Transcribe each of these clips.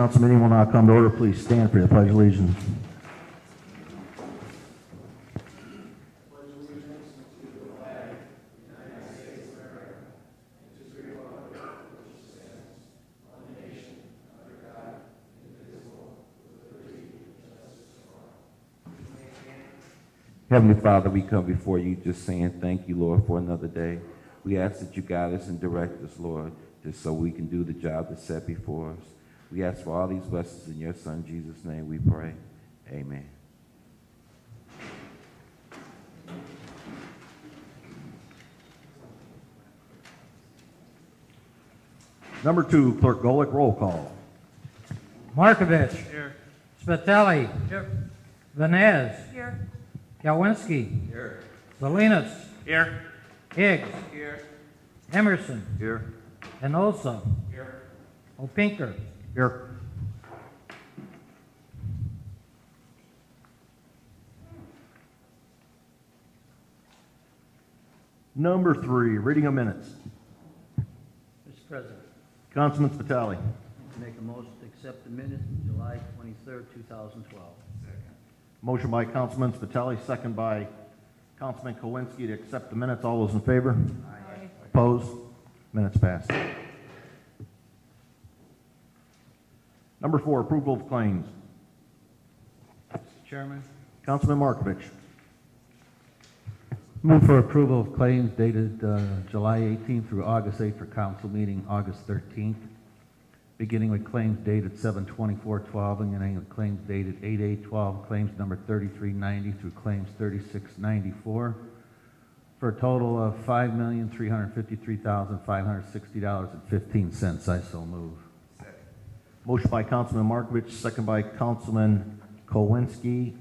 Council meeting will now come to order. Please stand for the Pledge of Allegiance. Heavenly Father, we come before you just saying thank you, Lord, for another day. We ask that you guide us and direct us, Lord, just so we can do the job that's set before us. We ask for all these blessings in your Son, Jesus' name we pray. Amen. Number 2, Clerk Golick, roll call. Markovich. Here. Spitali. Here. Vanez. Here. Kalwinski. Here. Salinas. Here. Higgs. Here. Emerson. Here. Enosa. Here. Opinker. Here. Number 3, reading of minutes. Mr. President, Councilman Spitali. make a motion to accept the minutes of July 23rd, 2012. Motion by Councilman Spitali, second by Councilman Kowinski to accept the minutes. All those in favor? Aye. Opposed? Minutes passed. Number 4, approval of claims. Mr. Chairman, Councilman Markovich. Move for approval of claims dated July 18th through August 8th for council meeting August 13th, beginning with claims dated 7/24/12 and ending with claims dated 8/8/12, claims number 3390 through claims 3694, for a total of $5,353,560.15. I so move. Motion by Councilman Markovich, second by Councilman Kowinski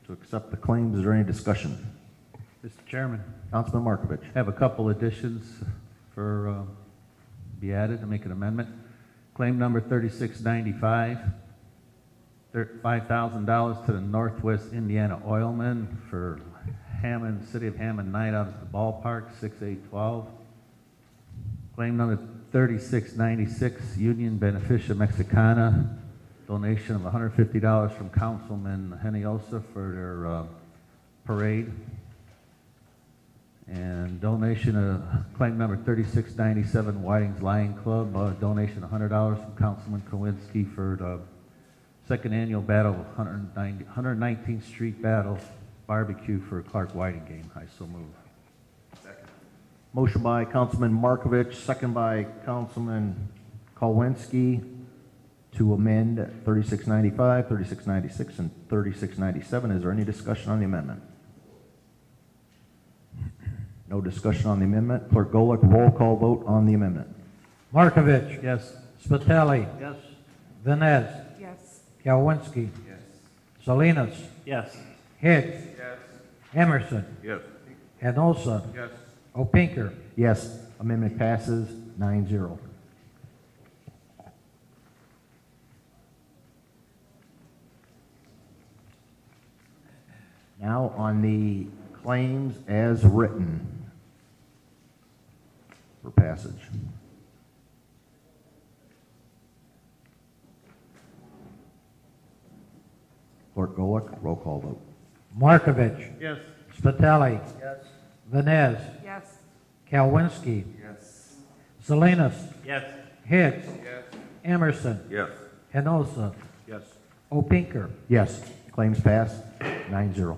to accept the claims. Is there any discussion? Mr. Chairman, Councilman Markovich. I have a couple additions for be added to make an amendment. Claim number 3695, $5,000 to the Northwest Indiana Oilman for Hammond, City of Hammond night out at the ballpark, 6/8/12. Claim number 3696, Union Beneficia Mexicana, donation of $150 from Councilman Heniosa for their parade. And donation of claim number 3697, Whiting's Lion Club, donation of $100 from Councilman Kowinski for the second annual battle of 119th Street Battle barbecue for Clark Whiting game. I so move. Second. Motion by Councilman Markovich, second by Councilman Kowinski to amend 3695, 3696, and 3697. Is there any discussion on the amendment? No discussion on the amendment. Clerk Golick, roll call vote on the amendment. Markovich. Yes. Spitali. yes. Vanez. Yes. Kalwinski. Yes. Salinas. Yes. Higgs. Yes. Emerson. Yes. Enosa. Yes. Opinker. Yes. Amendment passes 9-0. Now on the claims as written for passage. Clerk Golick, roll call vote. Markovich. Yes. Spitali. Yes. Vanez. Yes. Kalwinski. Yes. Salinas. Yes. Higgs. Yes. Emerson. Yes. Enosa. Yes. Opinker. Yes. Claims pass 9-0.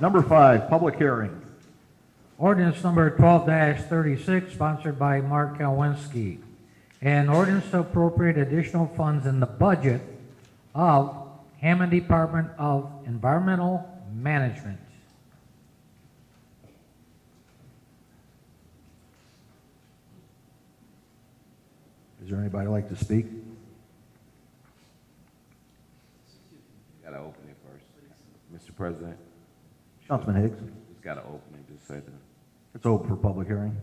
Number 5, public hearing. Ordinance number 12-36, sponsored by Mark Kalwinski. An ordinance to appropriate additional funds in the budget of Hammond Department of Environmental Management. Is there anybody like to speak? Got to open it first. Mr. President, Councilman Higgs. just got to open it. Just say the It's open for public hearing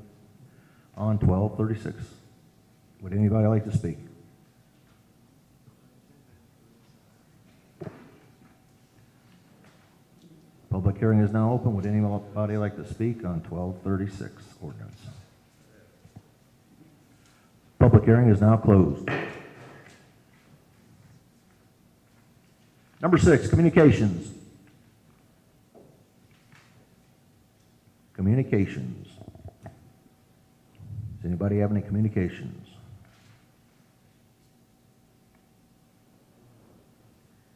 on 1236. Would anybody like to speak? Public hearing is now open. Would anybody like to speak on 1236 ordinance? Public hearing is now closed. Number 6, communications. Communications. Does anybody have any communications?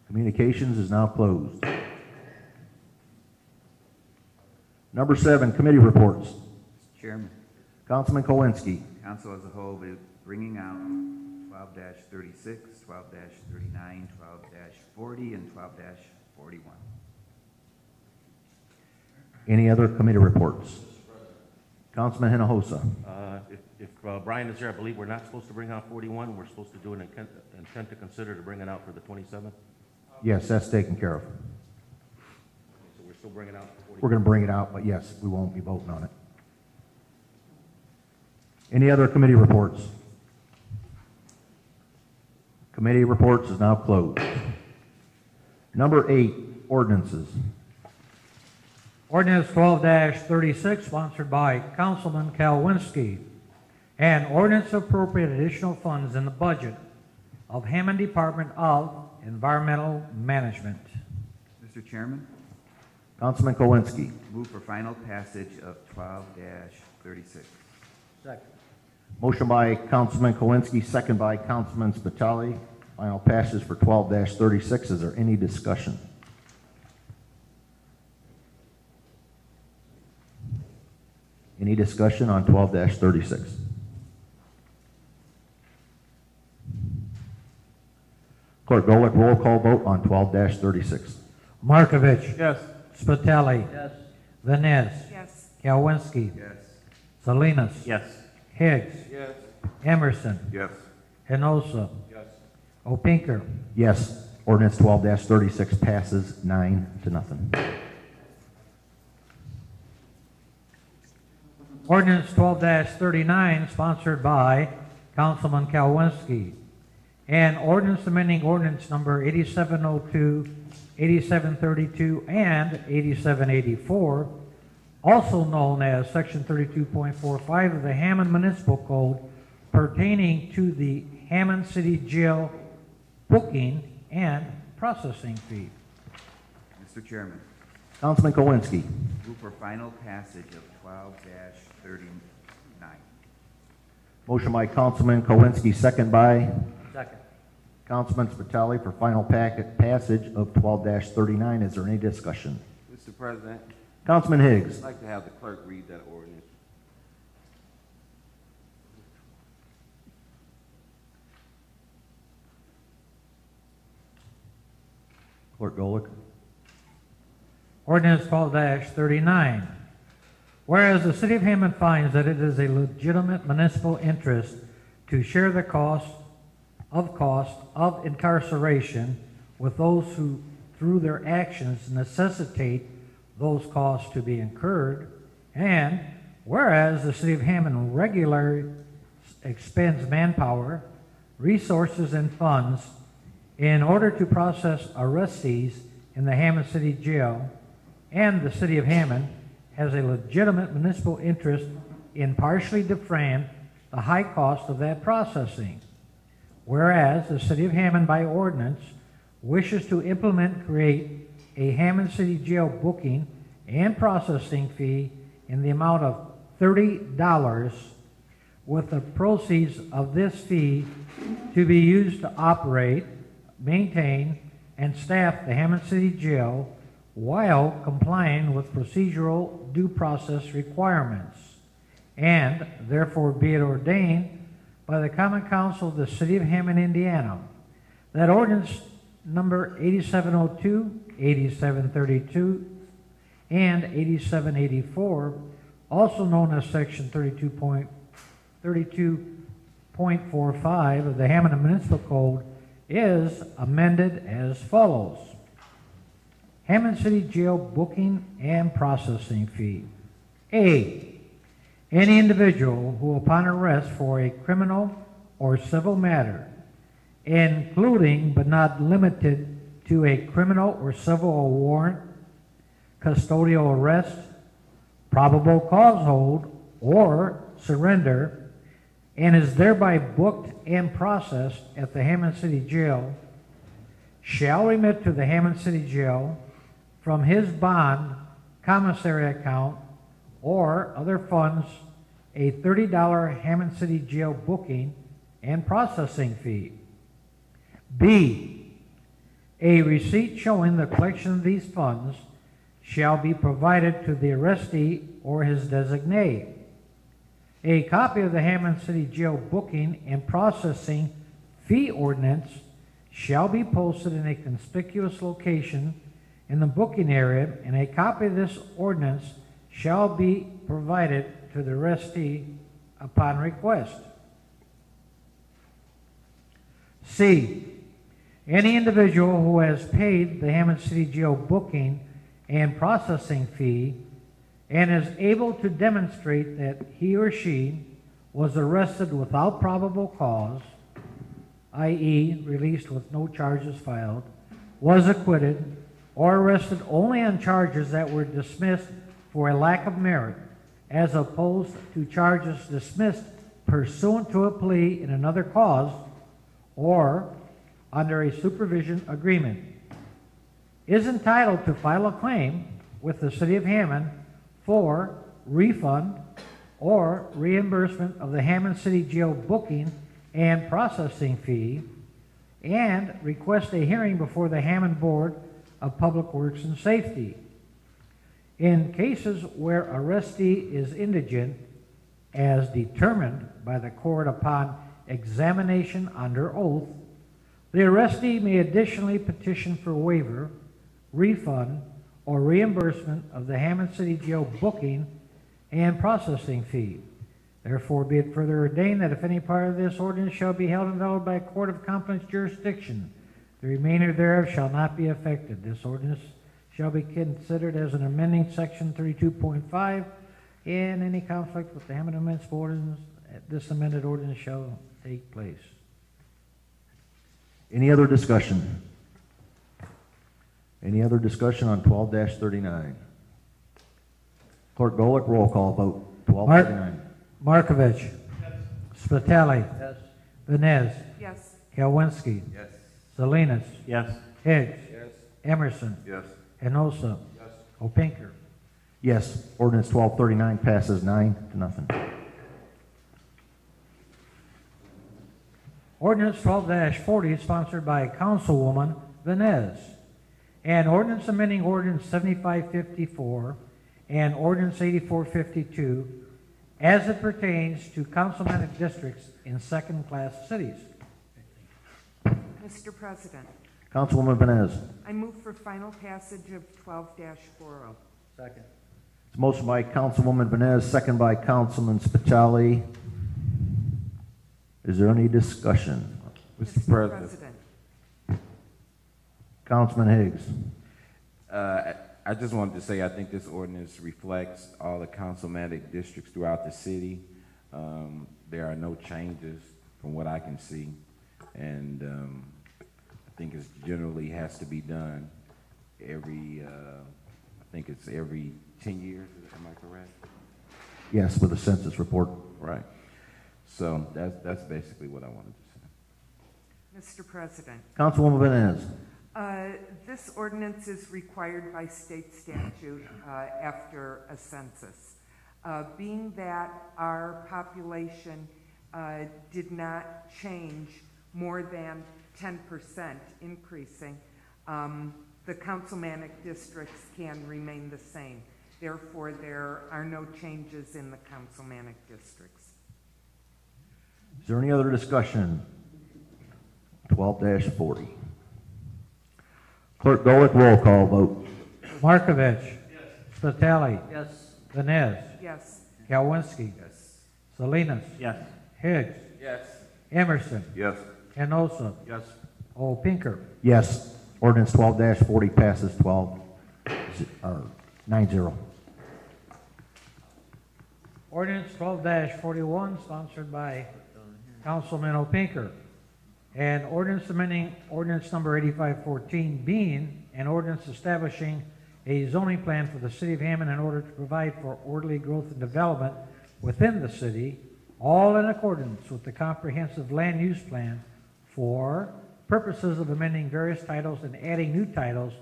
Communications is now closed. Number 7, committee reports. Mr. Chairman, Councilman Kowinski. Council as a whole will be bringing out 12-36, 12-39, 12-40, and 12-41. Any other committee reports? Councilman Hinojosa. If Brian is here, I believe we're not supposed to bring out 41. We're supposed to do an intent to consider to bring it out for the 27th. Yes, that's taken care of. So we're still bringing out 41. We're going to bring it out, but yes, we won't be voting on it. Any other committee reports? Committee reports is now closed. Number 8, ordinances. Ordinance 12-36, sponsored by Councilman Kalwinski. An ordinance to appropriate additional funds in the budget of Hammond Department of Environmental Management. Mr. Chairman, Councilman Kowinski. move for final passage of 12-36. Second. Motion by Councilman Kowinski, second by Councilman Spitali. Final passage for 12-36. Is there any discussion? Any discussion on 12-36? Clerk Golick, roll call vote on 12-36. Markovich. Yes. Spitali. Yes. Vines. yes, Kalwinski. Yes. Salinas. Yes. Higgs. Yes. Emerson. Yes. Hinosa. Yes. Opinker. Yes. Ordinance 12-36 passes 9-0. Ordinance 12-39, sponsored by Councilman Kalwinski. And ordinance amending ordinance number 8702, 8732, and 8784, also known as Section 32.45 of the Hammond Municipal Code, pertaining to the Hammond City Jail booking and processing fee. Mr. Chairman, Councilman Kowinski. move for final passage of 12-39. Motion by Councilman Kowinski, second by Second. Councilman Spitali for final passage of 12-39. Is there any discussion? Mr. President, Councilman Higgs. I'd like to have the clerk read that ordinance. Clerk Golick. Ordinance 12-39. Whereas the City of Hammond finds that it is a legitimate municipal interest to share the cost of incarceration with those who, through their actions, necessitate those costs to be incurred, and whereas the City of Hammond regularly expends manpower, resources, and funds in order to process arrestees in the Hammond City Jail, and the City of Hammond has a legitimate municipal interest in partially defraying the high cost of that processing. Whereas the City of Hammond, by ordinance, wishes to create a Hammond City Jail booking and processing fee in the amount of $30, with the proceeds of this fee to be used to operate, maintain, and staff the Hammond City Jail while complying with procedural due process requirements. And therefore be it ordained by the Common Council of the City of Hammond, Indiana, that ordinance number 8702, 8732, and 8784, also known as Section 32.45 of the Hammond Municipal Code, is amended as follows. Hammond City Jail booking and processing fee. A, Any individual who upon arrest for a criminal or civil matter, including but not limited to a criminal or civil warrant, custodial arrest, probable cause hold, or surrender, and is thereby booked and processed at the Hammond City Jail, shall remit to the Hammond City Jail from his bond commissary account or other funds a $30 Hammond City Jail booking and processing fee. B, a receipt showing the collection of these funds shall be provided to the arrestee or his designee. A copy of the Hammond City Jail booking and processing fee ordinance shall be posted in a conspicuous location in the booking area, and a copy of this ordinance shall be provided to the arrestee upon request. C, any individual who has paid the Hammond City Jail booking and processing fee and is able to demonstrate that he or she was arrested without probable cause, i.e. released with no charges filed, was acquitted, or arrested only on charges that were dismissed for a lack of merit, as opposed to charges dismissed pursuant to a plea in another cause or under a supervision agreement, is entitled to file a claim with the City of Hammond for refund or reimbursement of the Hammond City Jail booking and processing fee, and request a hearing before the Hammond Board of Public Works and Safety. In cases where arrestee is indigent, as determined by the court upon examination under oath, the arrestee may additionally petition for waiver, refund, or reimbursement of the Hammond City Jail booking and processing fee. Therefore, be it further ordained that if any part of this ordinance shall be held invalid by a court of competent jurisdiction, the remainder thereof shall not be affected. This ordinance shall be considered as an amending section 32.5, and any conflict with the Hammond Municipal Ordinance, this amended ordinance shall take place. Any other discussion? Any other discussion on 12-39? Clerk Golick, roll call vote. 12-39. Markovich. Yes. Spitali. Yes. Vines. yes, Kalwinski. Yes. Salinas. Yes. Higgs. Yes. Emerson. Yes. Enosa. Yes. Opinker. Yes, ordinance 1239 passes 9-0. Ordinance 12-40 sponsored by Councilwoman Vines. And ordinance amending ordinance 7554 and ordinance 8452 as it pertains to councilmanic districts in second-class cities. Mr. President, Councilwoman Vines. I move for final passage of 12-40. Second. It's motion by Councilwoman Vines, second by Councilman Spitali. Is there any discussion? Mr. President. Councilman Higgs. I just wanted to say I think this ordinance reflects all the councilmanic districts throughout the city. There are no changes from what I can see, and I think it generally has to be done every, I think it's every 10 years, am I correct? Yes, with the census report. Right. So that's basically what I wanted to say. Mr. President, Councilwoman Vines. this ordinance is required by state statute after a census. Being that our population did not change more than 10% increasing, the councilmanic districts can remain the same. Therefore, there are no changes in the councilmanic districts. Is there any other discussion? 12-40. Clerk Golick, roll call vote. Markovich. Yes. Spitali. Yes. Vines. Yes, Kalwinski. Yes. Salinas. Yes. Higgs. Yes. Emerson. Yes. Enosa. Yes. Opinker. Yes, ordinance 12-40 passes 9-0. Ordinance 12-41, sponsored by Councilman Opinker. And ordinance amending ordinance number 8514, being an ordinance establishing a zoning plan for the city of Hammond in order to provide for orderly growth and development within the city, all in accordance with the comprehensive land use plan for purposes of amending various titles and adding new titles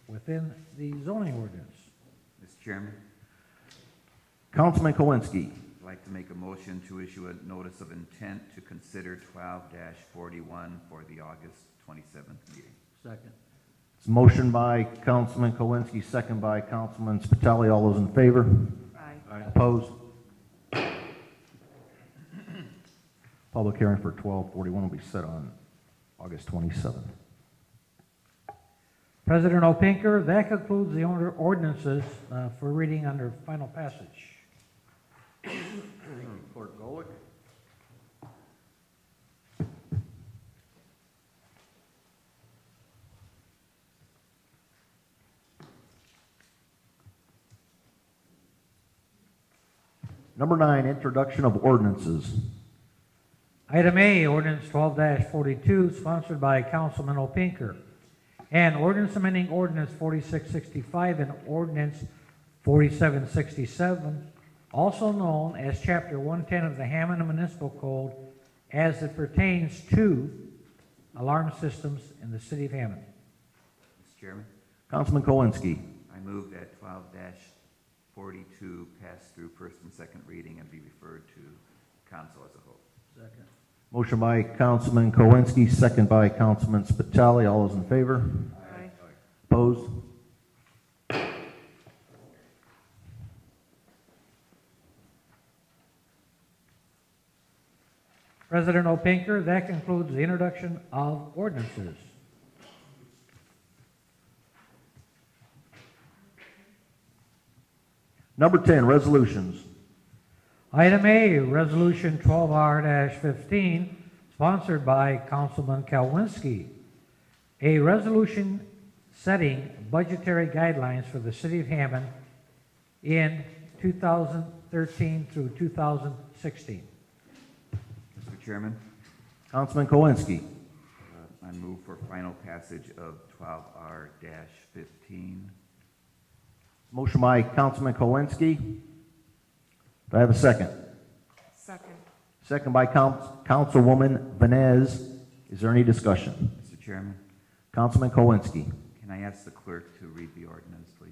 within the zoning ordinance. Mr. Chairman, Councilman Kowinski. I'd like to make a motion to issue a notice of intent to consider 12-41 for the August 27th meeting. Second. It's a motion by Councilman Kowinski, second by Councilman Spitali. All those in favor? Aye. Opposed? Public hearing for 1241 will be set on August 27th. President Opinker, that concludes the ordinances for reading under final passage. Clerk Golick. Number 9, introduction of ordinances. Item A, ordinance 12-42, sponsored by Councilman Opinker. And ordinance amending ordinance 4665 and ordinance 4767, also known as Chapter 110 of the Hammond Municipal Code, as it pertains to alarm systems in the city of Hammond. Mr. Chairman, Councilman Kowinski. I move that 12-42 pass through first and second reading and be referred to council as a whole. Second. Motion by Councilman Kowinski, second by Councilman Spitali. All those in favor? Aye. Opposed? President Opinker, that concludes the introduction of ordinances. Number 10, resolutions. Item A, Resolution 12R-15, sponsored by Councilman Kalwinski. A resolution setting budgetary guidelines for the city of Hammond in 2013 through 2016. Mr. Chairman, Councilman Kowinski. I move for final passage of 12R-15. Motion by Councilman Kowinski. Do I have a second? Second. Second by Councilwoman Venez. Is there any discussion? Mr. Chairman, Councilman Kowinski. can I ask the clerk to read the ordinance, please?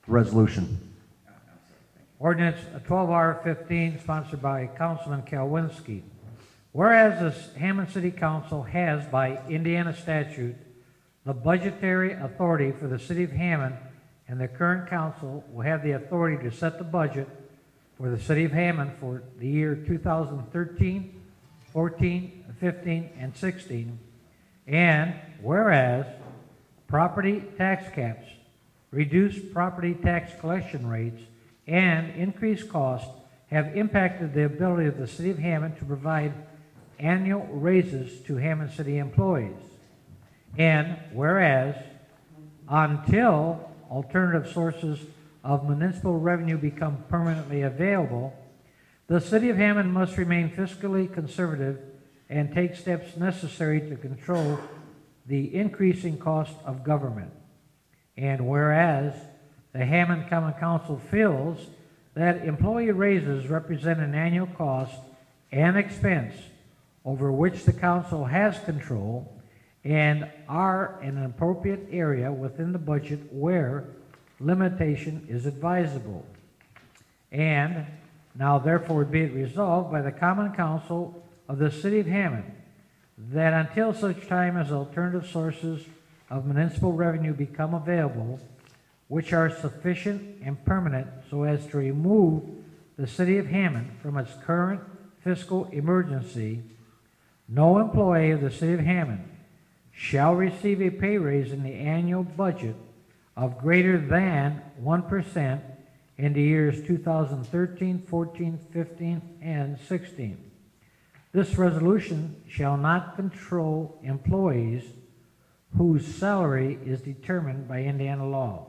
Resolution. Ordinance 12R-15, sponsored by Councilman Kalwinski. Whereas the Hammond City Council has, by Indiana statute, the budgetary authority for the city of Hammond, and the current council will have the authority to set the budget for the city of Hammond for the year 2013, 14, 15, and 16. And whereas property tax caps, reduced property tax collection rates, and increased costs have impacted the ability of the city of Hammond to provide annual raises to Hammond City employees. And whereas until alternative sources of municipal revenue become permanently available, the city of Hammond must remain fiscally conservative and take steps necessary to control the increasing cost of government. And whereas the Hammond Common Council feels that employee raises represent an annual cost and expense over which the council has control and are in an appropriate area within the budget where limitation is advisable. And now therefore be it resolved by the Common Council of the City of Hammond that until such time as alternative sources of municipal revenue become available, which are sufficient and permanent so as to remove the City of Hammond from its current fiscal emergency, no employee of the City of Hammond shall receive a pay raise in the annual budget of greater than 1% in the years 2013, 14, 15, and 16. This resolution shall not control employees whose salary is determined by Indiana law.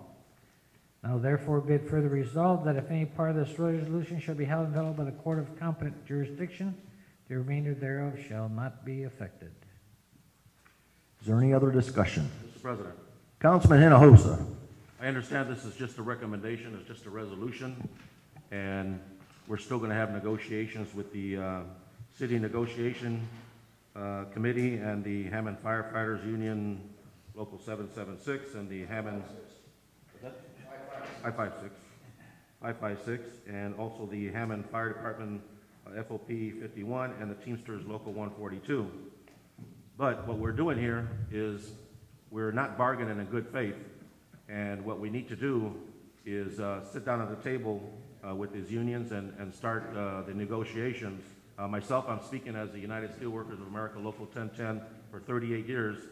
Now therefore be it further resolved that if any part of this resolution shall be held and held by the court of competent jurisdiction, the remainder thereof shall not be affected. Is there any other discussion? Mr. President, Councilman Hinojosa. I understand this is just a recommendation, it's just a resolution, and we're still going to have negotiations with the City Negotiation Committee and the Hammond Firefighters Union Local 776 and the Hammond 556, and also the Hammond Fire Department FOP 51 and the Teamsters Local 142. But what we're doing here is we're not bargaining in good faith, and what we need to do is sit down at the table with these unions and start the negotiations. Myself, I'm speaking as the United Steelworkers of America Local 1010 for 38 years,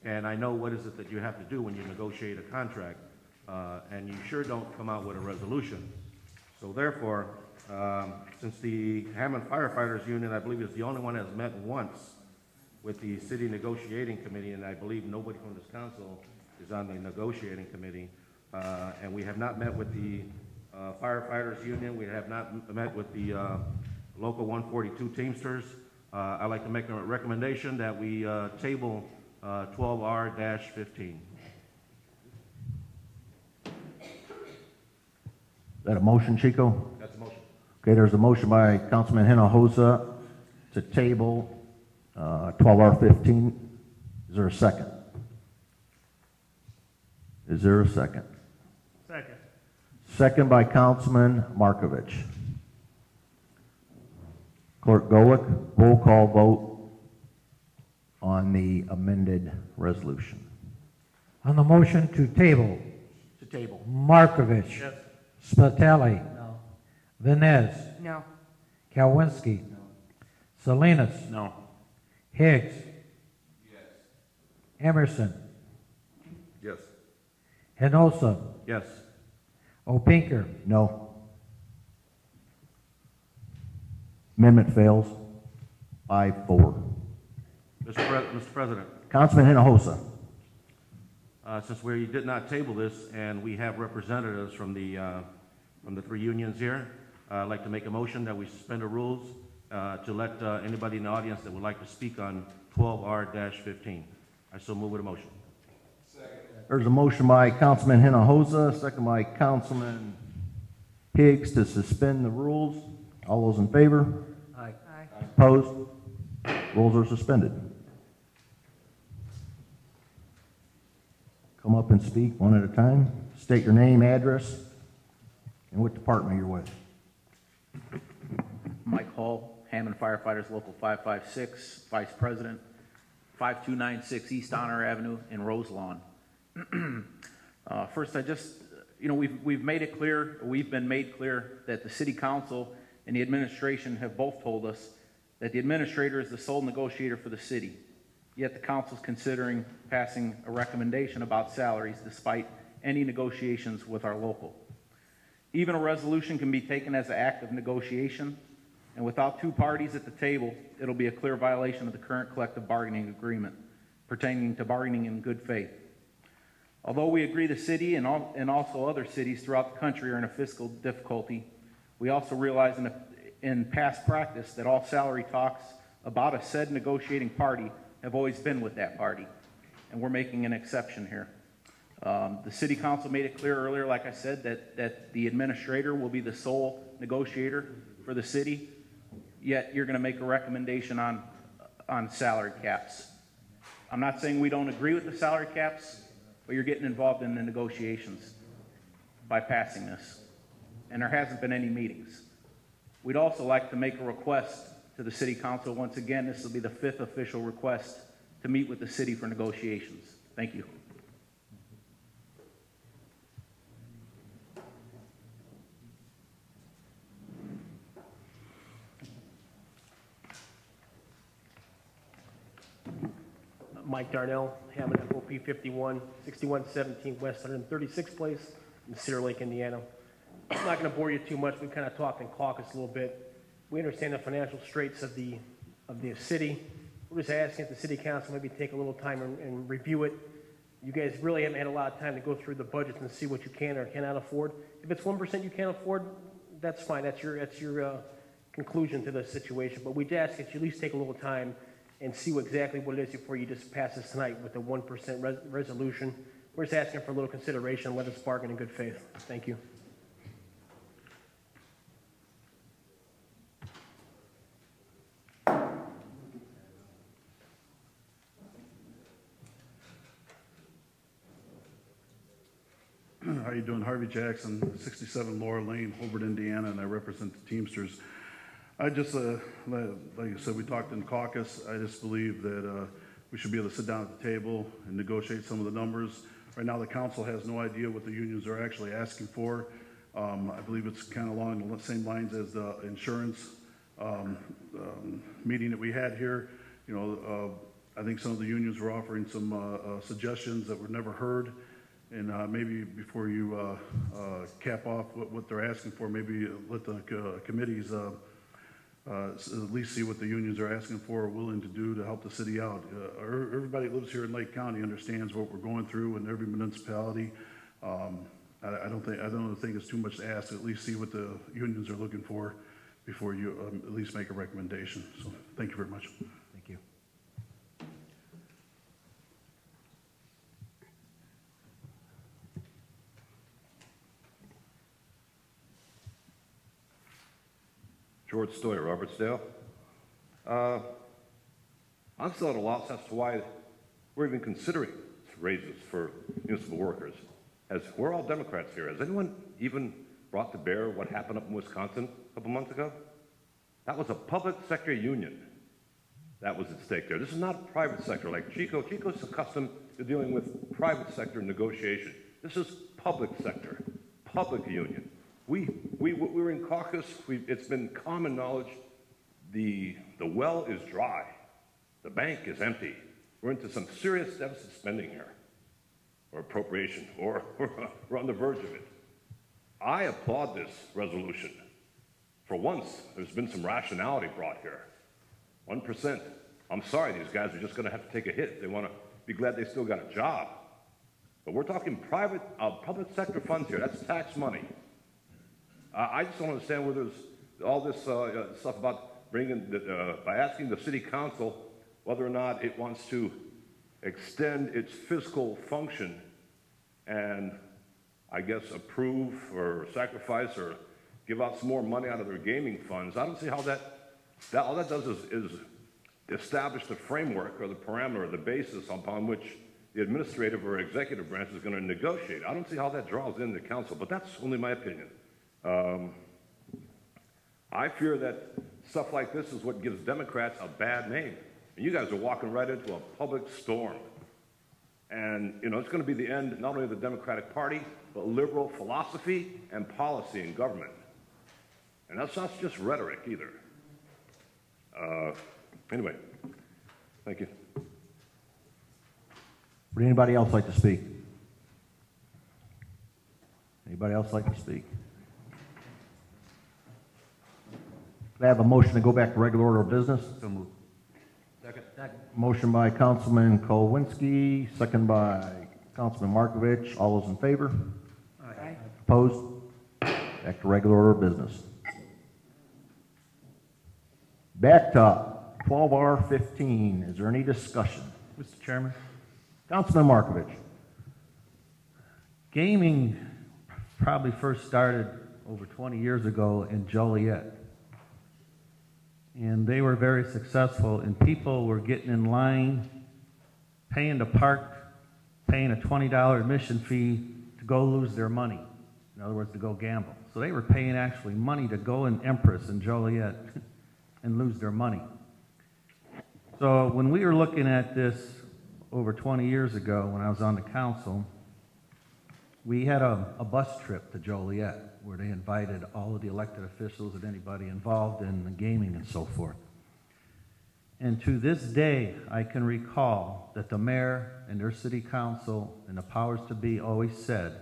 and I know what is it that you have to do when you negotiate a contract, and you sure don't come out with a resolution. So therefore, since the Hammond Firefighters Union, I believe, is the only one that has met once with the City Negotiating Committee, and I believe nobody from this council is on the negotiating committee, and we have not met with the Firefighters Union, we have not met with the Local 142 Teamsters. I'd like to make a recommendation that we table 12R-15. Is that a motion, Chico? That's a motion. Okay, there's a motion by Councilman Hinojosa to table 12R-15. Is there a second? Is there a second? Second. Second by Councilman Markovich. Clerk Golick, roll call vote on the amended resolution. On the motion to table, To table. Markovich. Yes. Spitali. No. Vines. No. Kalwinski. Salinas. No. Higgs. Emerson. Yes. Hinosa. Yes. Opinker. No. Amendment fails. 5-4. Mr. President, Councilman Hinojosa. since we did not table this and we have representatives from the three unions here, I'd like to make a motion that we suspend the rules to let anybody in the audience that would like to speak on 12R-15. I so move with a motion. There's a motion by Councilman Hinojosa, second by Councilman Higgs to suspend the rules. All those in favor? Aye. Aye. Opposed? Rules are suspended. Come up and speak one at a time. State your name, address, and what department you're with. Mike Hall, Hammond Firefighters Local 556, Vice President, 5296 East Honor Avenue in Roselawn. First, we've made it clear, we've been made clear that the City Council and the administration have both told us that the administrator is the sole negotiator for the city. Yet the council is considering passing a recommendation about salaries despite any negotiations with our local. Even a resolution can be taken as an act of negotiation, and without two parties at the table, it'll be a clear violation of the current collective bargaining agreement pertaining to bargaining in good faith. Although we agree the city and also other cities throughout the country are in a fiscal difficulty, we also realize in past practice that all salary talks about a said negotiating party have always been with that party, and we're making an exception here. The City Council made it clear earlier, like I said, that the administrator will be the sole negotiator for the city, yet you're going to make a recommendation on salary caps. I'm not saying we don't agree with the salary caps, but you're getting involved in the negotiations by passing this, and there hasn't been any meetings. We'd also like to make a request to the City Council. Once again, this will be the 5th official request to meet with the city for negotiations. Thank you. Mike Darnell, Hammond FOP 51, 6117 West 136th Place in Cedar Lake, Indiana. I'm not going to bore you too much. We've kind of talked in caucus a little bit. We understand the financial straits of the city. We're just asking if the City Council maybe take a little time and review it, You guys really haven't had a lot of time to go through the budgets and see what you can or cannot afford. If it's 1% you can't afford, that's fine. That's your conclusion to the situation. But we'd ask that you at least take a little time and see exactly what it is before you just pass this tonight with the 1% resolution. We're just asking for a little consideration. Let us bargain in good faith. Thank you. How you doing? Harvey Jackson, 67 Laura Lane, Hobart, Indiana, and I represent the Teamsters. I just, like I said, we talked in caucus. I just believe that we should be able to sit down at the table and negotiate some of the numbers. Right now, the council has no idea what the unions are actually asking for. I believe it's kind of along the same lines as the insurance meeting that we had here. You know, I think some of the unions were offering some suggestions that were never heard. And maybe before you cap off what they're asking for, maybe let the committees at least see what the unions are asking for or willing to do to help the city out. Everybody that lives here in Lake County understands what we're going through in every municipality. I don't think it's too much to ask to at least see what the unions are looking for before you at least make a recommendation. So thank you very much. Thank you. George Stoyer, Robertsdale. I'm still at a loss as to why we're even considering raises for municipal workers. As we're all Democrats here, has anyone even brought to bear what happened up in Wisconsin a couple months ago? That was a public sector union that was at stake there. This is not private sector like Chico. Chico's accustomed to dealing with private sector negotiation. This is public sector, public union. We were in caucus. It's been common knowledge the well is dry. The bank is empty. We're into some serious deficit spending here, or appropriation, or we're on the verge of it. I applaud this resolution. For once, there's been some rationality brought here. 1%. I'm sorry, these guys are just going to have to take a hit. They want to be glad they still got a job. But we're talking private, public sector funds here. That's tax money. I just don't understand where there's all this stuff about bringing, by asking the city council whether or not it wants to extend its fiscal function and, I guess, approve or sacrifice or give out some more money out of their gaming funds. I don't see how all that does is establish the framework or the parameter or the basis upon which the administrative or executive branch is going to negotiate. I don't see how that draws in the council, but that's only my opinion. I fear that stuff like this is what gives Democrats a bad name. And you guys are walking right into a public storm. And, you know, it's going to be the end not only of the Democratic Party, but liberal philosophy and policy in government. And that's not just rhetoric either. Anyway, thank you. Would anybody else like to speak? Anybody else like to speak? Could I have a motion to go back to regular order of business? So moved. Second. Motion by Councilman Kowinski, second by Councilman Markovich. All those in favor? Aye. Opposed? Back to regular order of business. Back to 12R15. Is there any discussion? Mr. Chairman, Councilman Markovich. gaming probably first started over 20 years ago in Joliet. And they were very successful, and people were getting in line, paying to park, paying a $20 admission fee to go lose their money. In other words, to go gamble. So they were paying actually money to go in Empress in Joliet and lose their money. So when we were looking at this over 20 years ago when I was on the council, we had a bus trip to Joliet where they invited all of the elected officials and anybody involved in the gaming and so forth. And to this day, I can recall that the mayor and their city council and the powers to be always said,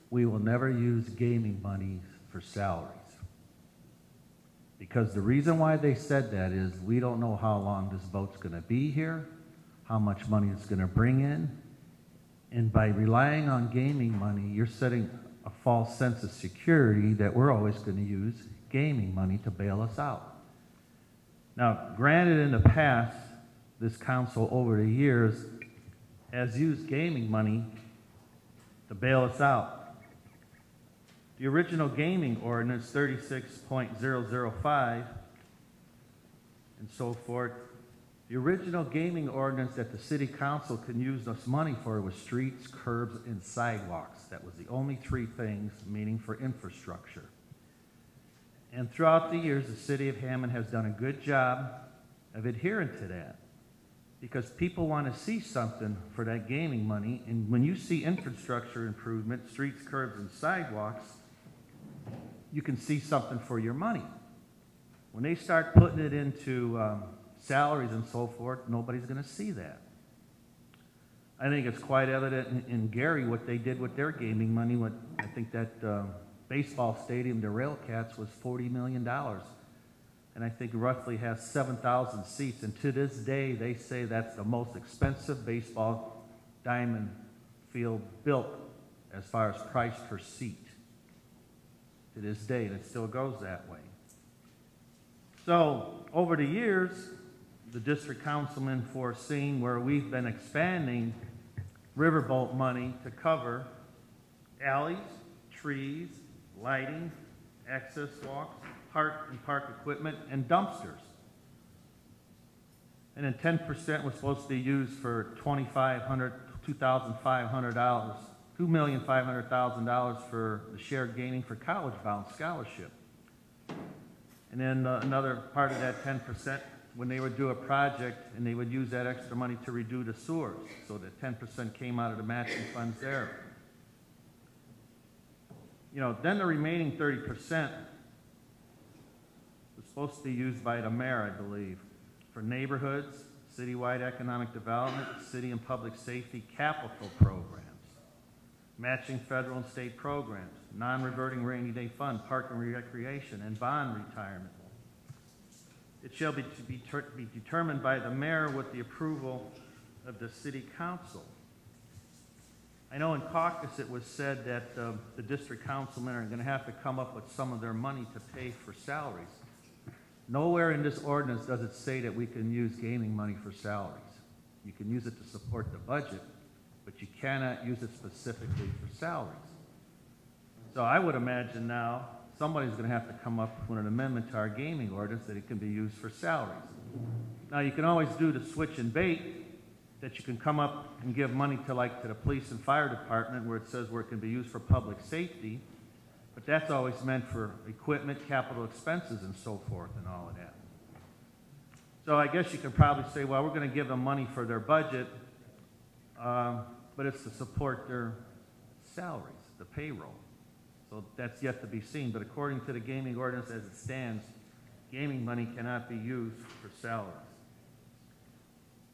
we will never use gaming monies for salaries. Because the reason why they said that is we don't know how long this boat's going to be here, how much money it's going to bring in, And by relying on gaming money, you're setting a false sense of security that we're always going to use gaming money to bail us out. Now, granted, in the past, this council over the years has used gaming money to bail us out. The original gaming ordinance, 36.005, and so forth, the original gaming ordinance that the city council can use this money for was streets, curbs, and sidewalks. That was the only three things, meaning for infrastructure. And throughout the years, the city of Hammond has done a good job of adhering to that, because people want to see something for that gaming money. And when you see infrastructure improvement, streets, curbs, and sidewalks, you can see something for your money. When they start putting it into salaries and so forth, nobody's going to see that. I think it's quite evident in Gary what they did with their gaming money. I think that baseball stadium, the Railcats, was $40 million. And I think roughly has 7,000 seats. And to this day, they say that's the most expensive baseball diamond field built as far as price per seat. To this day, and it still goes that way. So, over the years, the district councilman foreseen where we've been expanding riverboat money to cover alleys, trees, lighting, access walks, park and park equipment, and dumpsters. And then 10% was supposed to be used for $2,500, $2,500,000 for the shared gaming for college-bound scholarship. And then another part of that 10%, when they would do a project and they would use that extra money to redo the sewers. So that 10% came out of the matching funds there. You know, then the remaining 30% was supposed to be used by the mayor, I believe, for neighborhoods, citywide economic development, city and public safety capital programs, matching federal and state programs, non-reverting rainy day fund, park and recreation, and bond retirement. It shall be determined by the mayor with the approval of the city council. I know in caucus it was said that the district councilmen are going to have to come up with some of their money to pay for salaries. Nowhere in this ordinance does it say that we can use gaming money for salaries. You can use it to support the budget, but you cannot use it specifically for salaries. So I would imagine now somebody's going to have to come up with an amendment to our gaming ordinance that it can be used for salaries. Now you can always do the switch and bait, that you can come up and give money to the police and fire department where it says where it can be used for public safety, but that's always meant for equipment, capital expenses, and so forth and all of that. So I guess you could probably say, well, we're going to give them money for their budget, but it's to support their salaries, the payroll. So that's yet to be seen. But according to the gaming ordinance as it stands, gaming money cannot be used for salaries.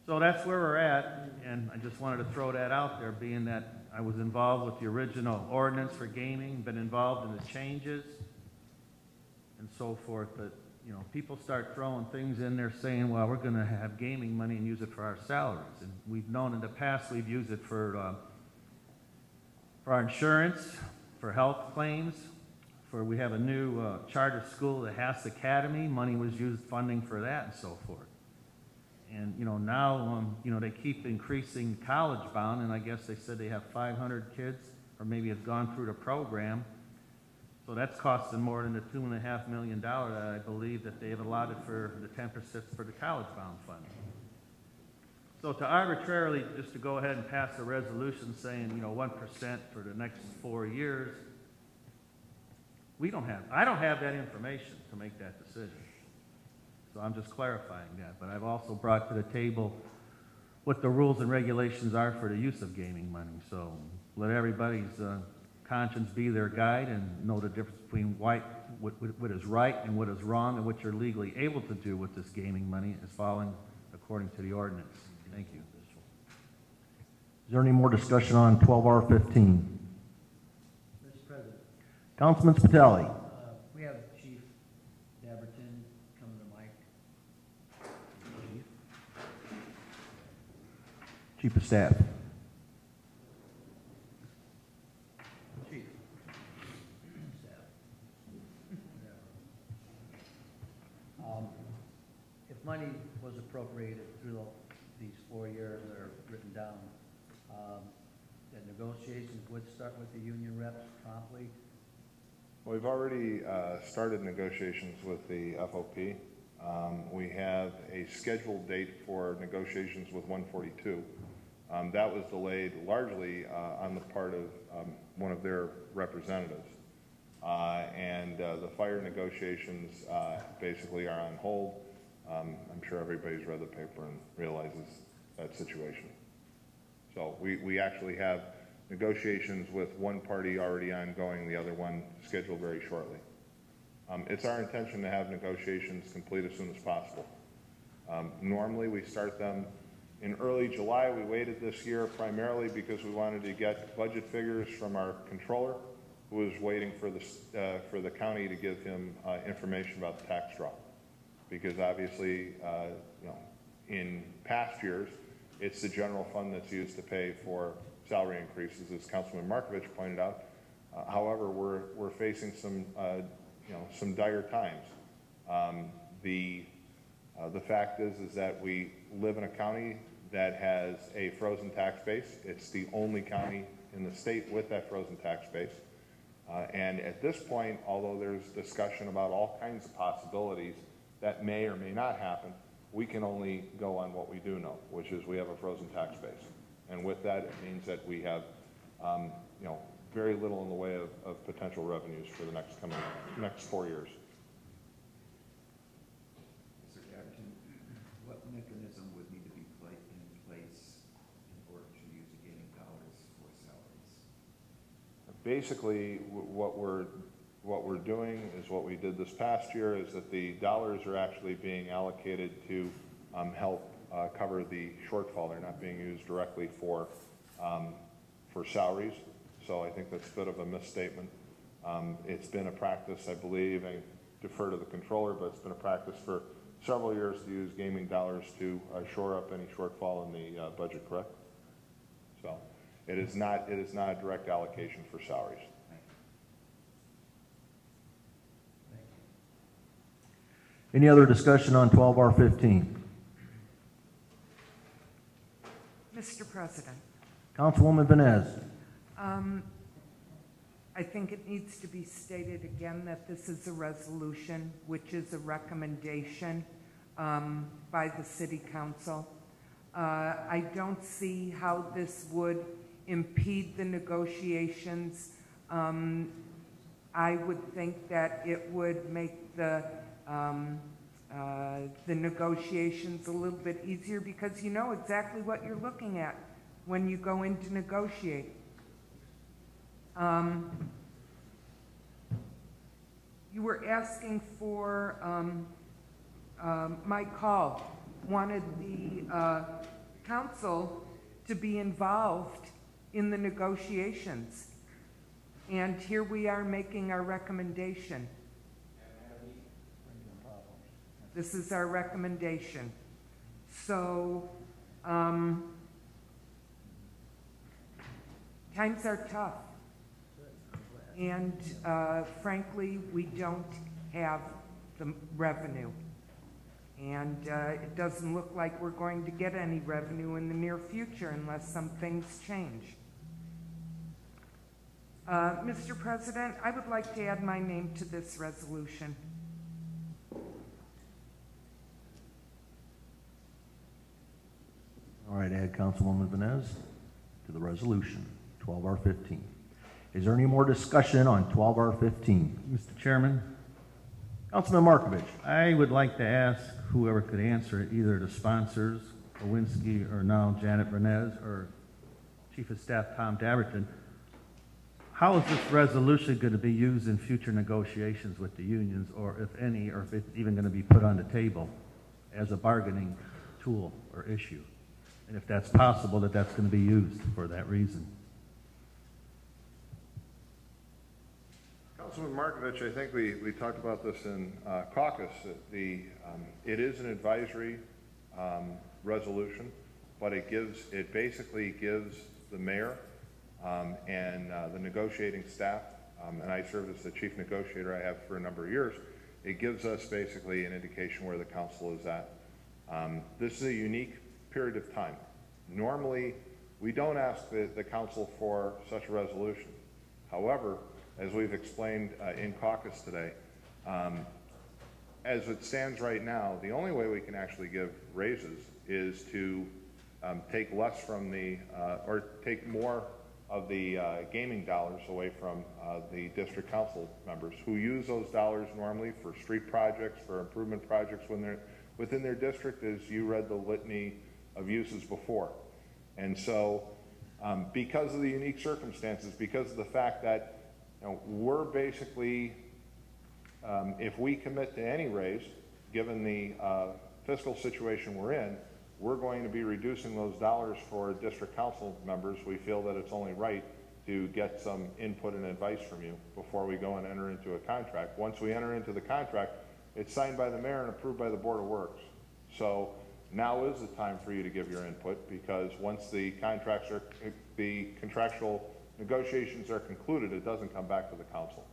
So that's where we're at, and I just wanted to throw that out there, being that I was involved with the original ordinance for gaming, been involved in the changes, and so forth. But, you know, people start throwing things in there saying, well, we're going to have gaming money and use it for our salaries. And we've known in the past we've used it for our insurance, for health claims, we have a new charter school, the Haas Academy. Money was used funding for that and so forth. And, you know, now, you know, they keep increasing college bound, and I guess they said they have 500 kids, or maybe have gone through the program. So that's costing more than the $2.5 million that I believe that they have allotted for the 10% for the college bound fund. So to arbitrarily, just to go ahead and pass a resolution saying, you know, 1% for the next 4 years, I don't have that information to make that decision. So I'm just clarifying that. But I've also brought to the table what the rules and regulations are for the use of gaming money. So let everybody's conscience be their guide and know the difference between what is right and what is wrong and what you're legally able to do with this gaming money is following according to the ordinance. Thank you. Is there any more discussion on 12R15? Mr. President. Councilman Spitali. We have Chief Daberton coming to the mic. Chief of Staff. money was appropriated through these 4 years that are written down. That negotiations would start with the union reps promptly. We've already started negotiations with the FOP. We have a scheduled date for negotiations with 142. That was delayed largely on the part of one of their representatives. The fire negotiations basically are on hold. I'm sure everybody's read the paper and realizes that situation. So we actually have negotiations with one party already ongoing, the other one scheduled very shortly. It's our intention to have negotiations complete as soon as possible. Normally we start them in early July. We waited this year primarily because we wanted to get budget figures from our controller, who was waiting for the county to give him information about the tax drop. Because obviously, in past years, it's the general fund that's used to pay for salary increases, as Councilman Markovich pointed out. However, we're facing some dire times. The fact is that we live in a county that has a frozen tax base. It's the only county in the state with that frozen tax base. And at this point, although there's discussion about all kinds of possibilities that may or may not happen, we can only go on what we do know, which is we have a frozen tax base. And with that, it means that we have, very little in the way of potential revenues for the next 4 years. Mr. Captain, what mechanism would need to be in place in order to use the gaming dollars for salaries? Basically, what we're doing is what we did this past year, is that the dollars are actually being allocated to help cover the shortfall. They're not being used directly for salaries. So I think that's a bit of a misstatement. It's been a practice, I believe, I defer to the controller, but it's been a practice for several years to use gaming dollars to shore up any shortfall in the budget, correct? So it is not a direct allocation for salaries. Any other discussion on 12R15? Mr. President, Councilwoman Venez. I think it needs to be stated again that this is a resolution, which is a recommendation by the City Council. I don't see how this would impede the negotiations. I would think that it would make the negotiations a little bit easier, because you know exactly what you're looking at when you go in to negotiate. You were asking for, Mike Hall wanted the council to be involved in the negotiations. And here we are making our recommendation. This is our recommendation. So, times are tough. And frankly, we don't have the revenue. And it doesn't look like we're going to get any revenue in the near future unless some things change. Mr. President, I would like to add my name to this resolution. All right, add Councilwoman Venez to the resolution, 12R15. Is there any more discussion on 12R15? Mr. Chairman, Councilman Markovich. I would like to ask whoever could answer it, either the sponsors, Owinski, or now Janet Venez, or Chief of Staff Tom Daverton, how is this resolution going to be used in future negotiations with the unions, or if any, or if it's even going to be put on the table as a bargaining tool or issue? And if that's possible, that's going to be used for that reason. Councilman Markovich, I think we talked about this in caucus. It is an advisory resolution, but it basically gives the mayor and the negotiating staff, and I served as the chief negotiator I have for a number of years. It gives us basically an indication where the council is at. This is a unique period of time. Normally, we don't ask the council for such a resolution. However, as we've explained in caucus today, as it stands right now, the only way we can actually give raises is to take less from the, or take more of the gaming dollars away from the district council members who use those dollars normally for street projects, for improvement projects when they're within their district, as you read the litany of uses before. And so because of the unique circumstances, because of the fact that we're basically, if we commit to any raise, given the fiscal situation we're in, we're going to be reducing those dollars for district council members. We feel that it's only right to get some input and advice from you before we go and enter into a contract. Once we enter into the contract, it's signed by the mayor and approved by the Board of Works. So now is the time for you to give your input, because once the contractual negotiations are concluded, it doesn't come back to the council.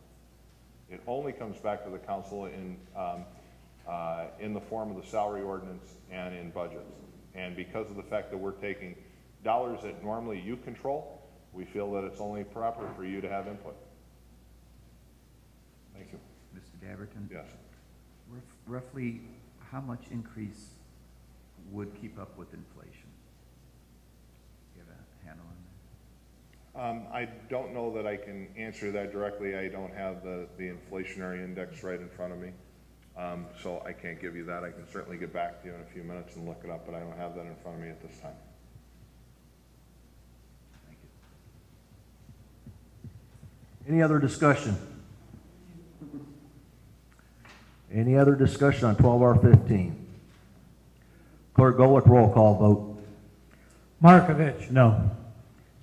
It only comes back to the council in the form of the salary ordinance and in budgets. And because of the fact that we're taking dollars that normally you control, we feel that it's only proper for you to have input. Thank you. Mr. Dabberton? Yes. Roughly how much increase would keep up with inflation? Do you have a handle on that? I don't know that I can answer that directly. I don't have the inflationary index right in front of me. So I can't give you that. I can certainly get back to you in a few minutes and look it up, but I don't have that in front of me at this time. Thank you. Any other discussion? Any other discussion on 12R15? Clerk Golick, roll call vote. Markovich. No.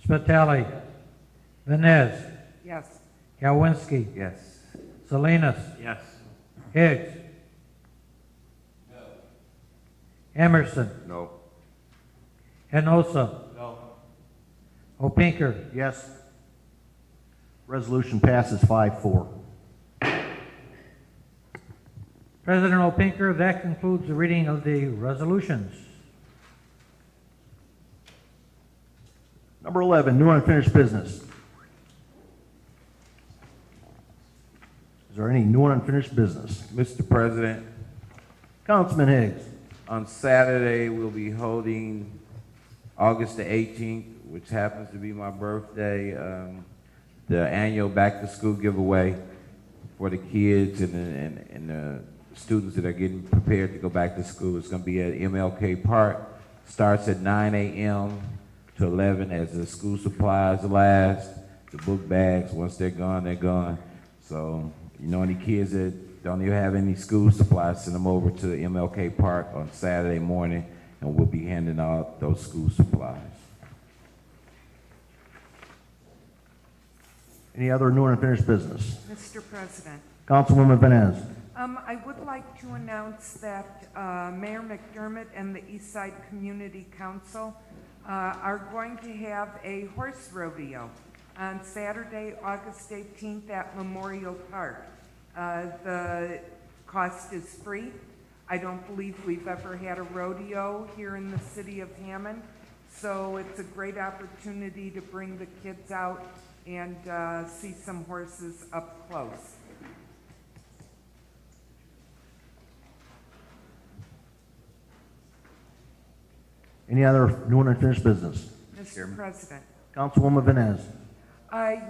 Spitali. Vines. Yes. Kalwinski. Yes. Salinas. Yes. Higgs. No. Emerson. No. Enosa. No. Opinker. Yes. Resolution passes 5-4. President Opinker, that concludes the reading of the resolutions. Number 11, new unfinished business. Is there any new and unfinished business? Mr. President, Councilman Higgs. on Saturday, we'll be holding August the 18th, which happens to be my birthday, the annual back-to-school giveaway for the kids and the students that are getting prepared to go back to school. It's going to be at MLK Park. Starts at 9 a.m. to 11 as the school supplies last. The book bags, once they're gone, they're gone. So, any kids that don't even have any school supplies, send them over to the MLK Park on Saturday morning, and we'll be handing out those school supplies. Any other new and unfinished business? Mr. President, Councilwoman Vines. I would like to announce that Mayor McDermott and the Eastside Community Council are going to have a horse rodeo on Saturday, August 18th at Memorial Park. The cost is free. I don't believe we've ever had a rodeo here in the city of Hammond, so it's a great opportunity to bring the kids out and see some horses up close. Any other new and unfinished business? Mr. President. Councilwoman Vines.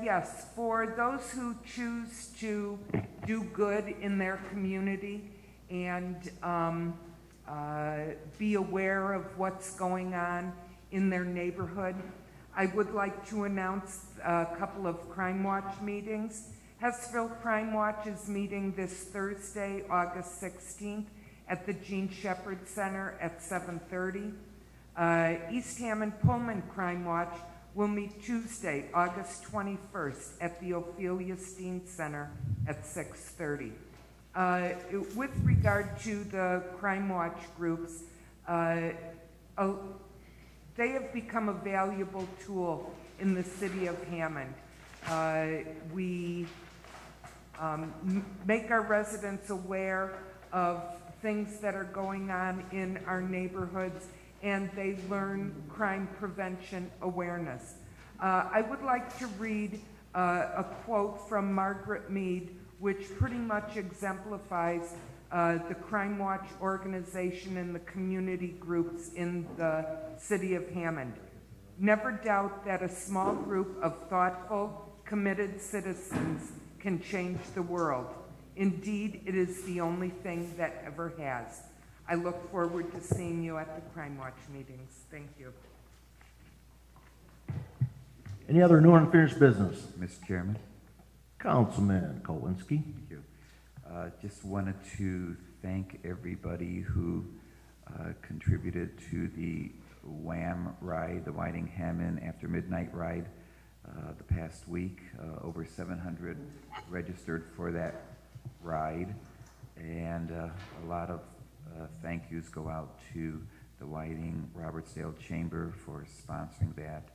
Yes, for those who choose to do good in their community and be aware of what's going on in their neighborhood, I would like to announce a couple of Crime Watch meetings. Hessville Crime Watch is meeting this Thursday, August 16th at the Gene Shepherd Center at 7:30. East Hammond Pullman Crime Watch will meet Tuesday, August 21st at the Ophelia Steen Center at 6:30. With regard to the Crime Watch groups, they have become a valuable tool in the city of Hammond. We make our residents aware of things that are going on in our neighborhoods, and they learn crime prevention awareness. I would like to read a quote from Margaret Mead, which pretty much exemplifies the Crime Watch organization and the community groups in the city of Hammond. Never doubt that a small group of thoughtful, committed citizens can change the world. Indeed, it is the only thing that ever has. I look forward to seeing you at the Crime Watch meetings. Thank you. Any other new and unfinished business? Mr. Chairman. Councilman Kowinski. Thank you. Just wanted to thank everybody who contributed to the WHAM ride, the Whiting Hammond After Midnight ride, the past week. Over 700 registered for that ride, and a lot of thank yous go out to the Whiting Robertsdale Chamber for sponsoring that,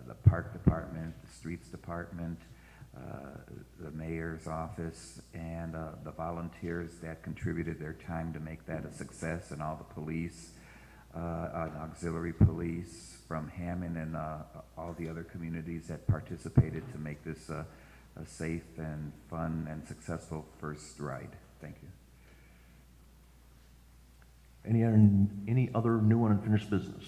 the Park Department, the Streets Department, the Mayor's Office, and the volunteers that contributed their time to make that a success, and all the police, and auxiliary police from Hammond, and all the other communities that participated to make this a safe and fun and successful first ride. Thank you. Any other new and unfinished business?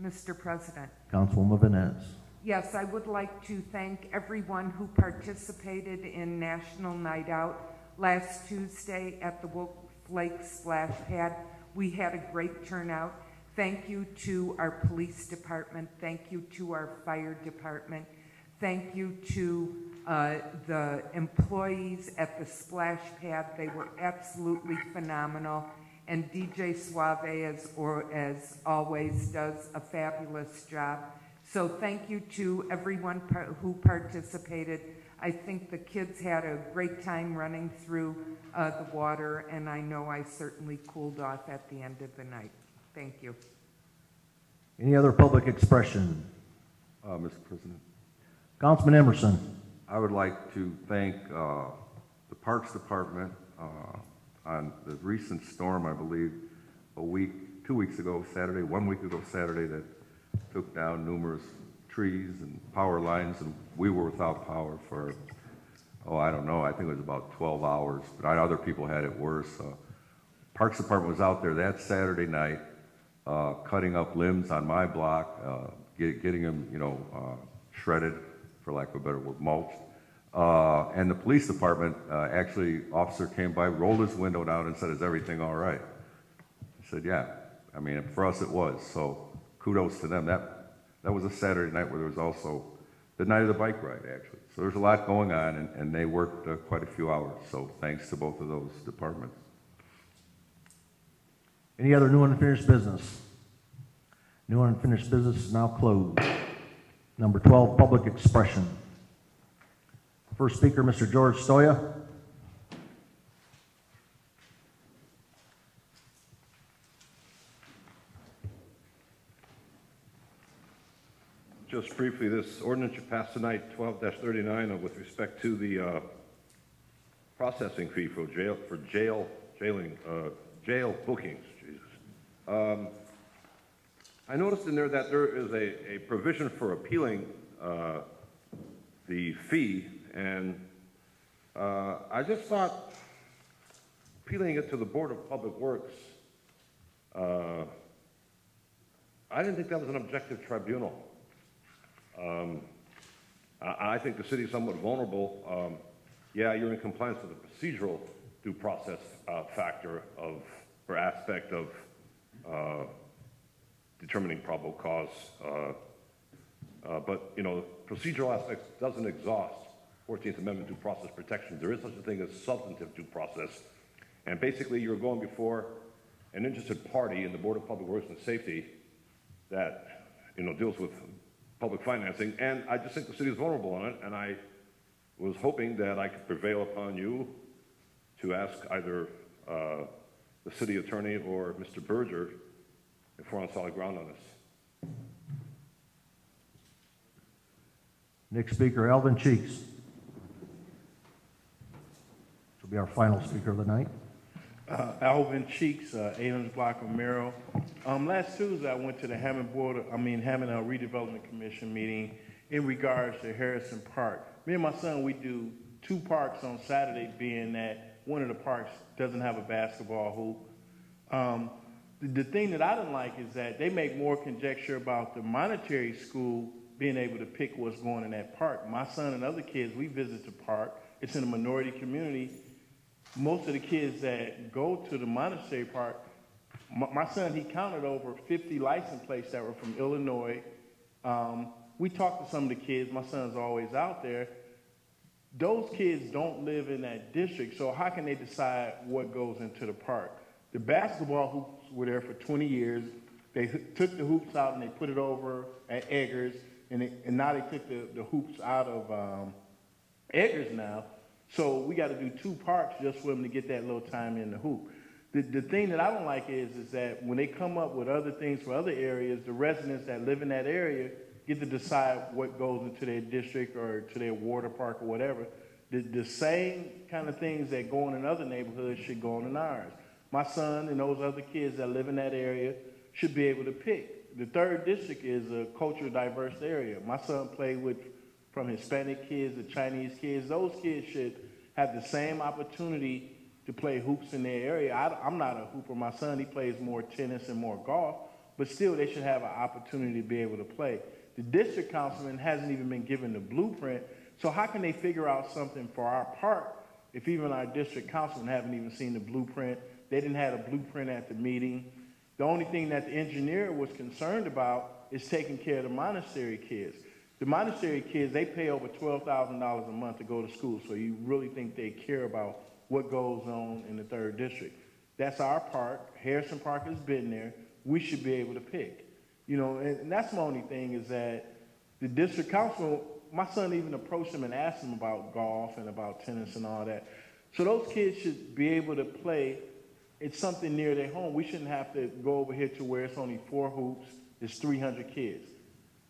Mr. President. Councilwoman Vines. Yes, I would like to thank everyone who participated in National Night Out last Tuesday at the Wolf Lake Splash Pad. We had a great turnout. Thank you to our police department. Thank you to our fire department. Thank you to the employees at the Splash Pad. They were absolutely phenomenal. And DJ Suave, as always, does a fabulous job. So thank you to everyone who participated. I think the kids had a great time running through the water, and I know I certainly cooled off at the end of the night. Thank you. Any other public expression? Mr. President, Councilman Emerson. I would like to thank the Parks Department on the recent storm, I believe, 2 weeks ago Saturday, 1 week ago Saturday, that took down numerous trees and power lines, and we were without power for, I don't know, I think it was about 12 hours, but other people had it worse. Parks Department was out there that Saturday night, cutting up limbs on my block, getting them, shredded, for lack of a better word, mulched. And the police department, actually, officer came by, rolled his window down and said, "Is everything all right?" I said, "Yeah." I mean, for us it was, so kudos to them. That was a Saturday night where there was also the night of the bike ride, actually. So there's a lot going on, and they worked quite a few hours, so thanks to both of those departments. Any other new and unfinished business? New and unfinished business is now closed. Number 12, public expression. First speaker, Mr. George Stoya. Just briefly, this ordinance you passed tonight, 12-39, with respect to the processing fee for jail bookings. Jesus. I noticed in there that there is a provision for appealing the fee, and I just thought appealing it to the Board of Public Works, I didn't think that was an objective tribunal. I think the city is somewhat vulnerable. Yeah, you're in compliance with the procedural due process factor or aspect of determining probable cause, but procedural aspects doesn't exhaust 14th Amendment due process protections. There is such a thing as substantive due process, and basically you're going before an interested party in the Board of Public Works and Safety that deals with public financing, and I just think the city is vulnerable on it, and I was hoping that I could prevail upon you to ask either the city attorney or Mr. Berger if we're on solid ground on this. Next speaker, Alvin Cheeks. This will be our final speaker of the night. Alvin Cheeks, Ames Block of Merrill. Last Tuesday, I went to the Hammond Hammond Redevelopment Commission meeting in regards to Harrison Park. Me and my son, we do 2 parks on Saturday, being that one of the parks doesn't have a basketball hoop. The thing that I didn't like is that they make more conjecture about the monetary school being able to pick what's going in that park. My son and other kids, we visit the park. It's in a minority community. Most of the kids that go to the monastery park, my son, he counted over 50 license plates that were from Illinois. We talked to some of the kids. My son's always out there. Those kids don't live in that district, so how can they decide what goes into the park? The basketball hoops were there for 20 years. They took the hoops out and they put it over at Eggers, and now they took the hoops out of Eggers now. So we got to do 2 parks just for them to get that little time in the hoop. The thing that I don't like is that when they come up with other things for other areas, the residents that live in that area get to decide what goes into their district or to their water park or whatever. The same kind of things that go on in other neighborhoods should go on in ours. My son and those other kids that live in that area should be able to pick. The 3rd district is a culturally diverse area. My son played with from Hispanic kids to Chinese kids. Those kids should have the same opportunity to play hoops in their area. I'm not a hooper. My son, he plays more tennis and more golf, but still they should have an opportunity to be able to play. The district councilman hasn't even been given the blueprint, so how can they figure out something for our park if even our district councilman haven't even seen the blueprint? They didn't have a blueprint at the meeting. The only thing that the engineer was concerned about is taking care of the monastery kids. The monastery kids, they pay over $12,000 a month to go to school, so you really think they care about what goes on in the 3rd district. That's our park. Harrison Park has been there. We should be able to pick. You know, and that's my only thing is that the district council, my son even approached him and asked him about golf and about tennis and all that. So those kids should be able to play. It's something near their home. We shouldn't have to go over here to where it's only 4 hoops, it's 300 kids.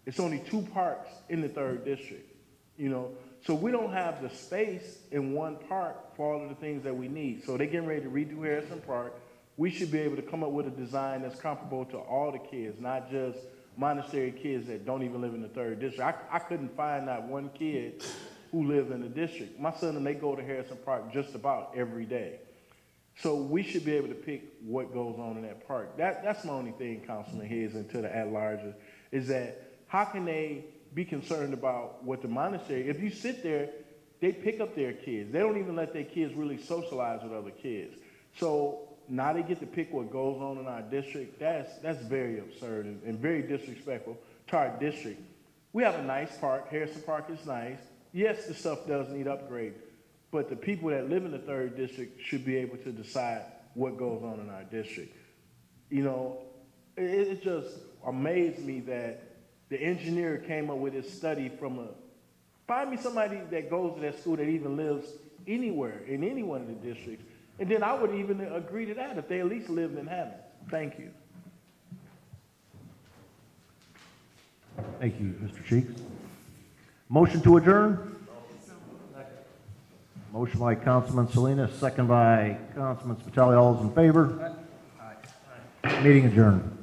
It's only 2 parks in the 3rd district, you know. So we don't have the space in one park for all of the things that we need. So they're getting ready to redo Harrison Park. We should be able to come up with a design that's comparable to all the kids, not just monastery kids that don't even live in the 3rd district. I couldn't find not one kid who lives in the district. My son and they go to Harrison Park just about every day. So we should be able to pick what goes on in that park. That's my only thing, Councilman Hayes, and to the at-larges, is that how can they be concerned about what the monastery, if you sit there, they pick up their kids. They don't even let their kids really socialize with other kids. So now they get to pick what goes on in our district. That's very absurd and very disrespectful to our district. We have a nice park. Harrison Park is nice. Yes, the stuff does need upgrade, but the people that live in the 3rd district should be able to decide what goes on in our district. You know, it just amazed me that the engineer came up with this study find me somebody that goes to that school that even lives anywhere in any one of the districts. And then I would even agree to that if they at least lived in Hammond. Thank you. Thank you, Mr. Cheeks. Motion to adjourn? Motion by Councilman Salinas, second by Councilman Spitali. All those in favor? Meeting adjourned.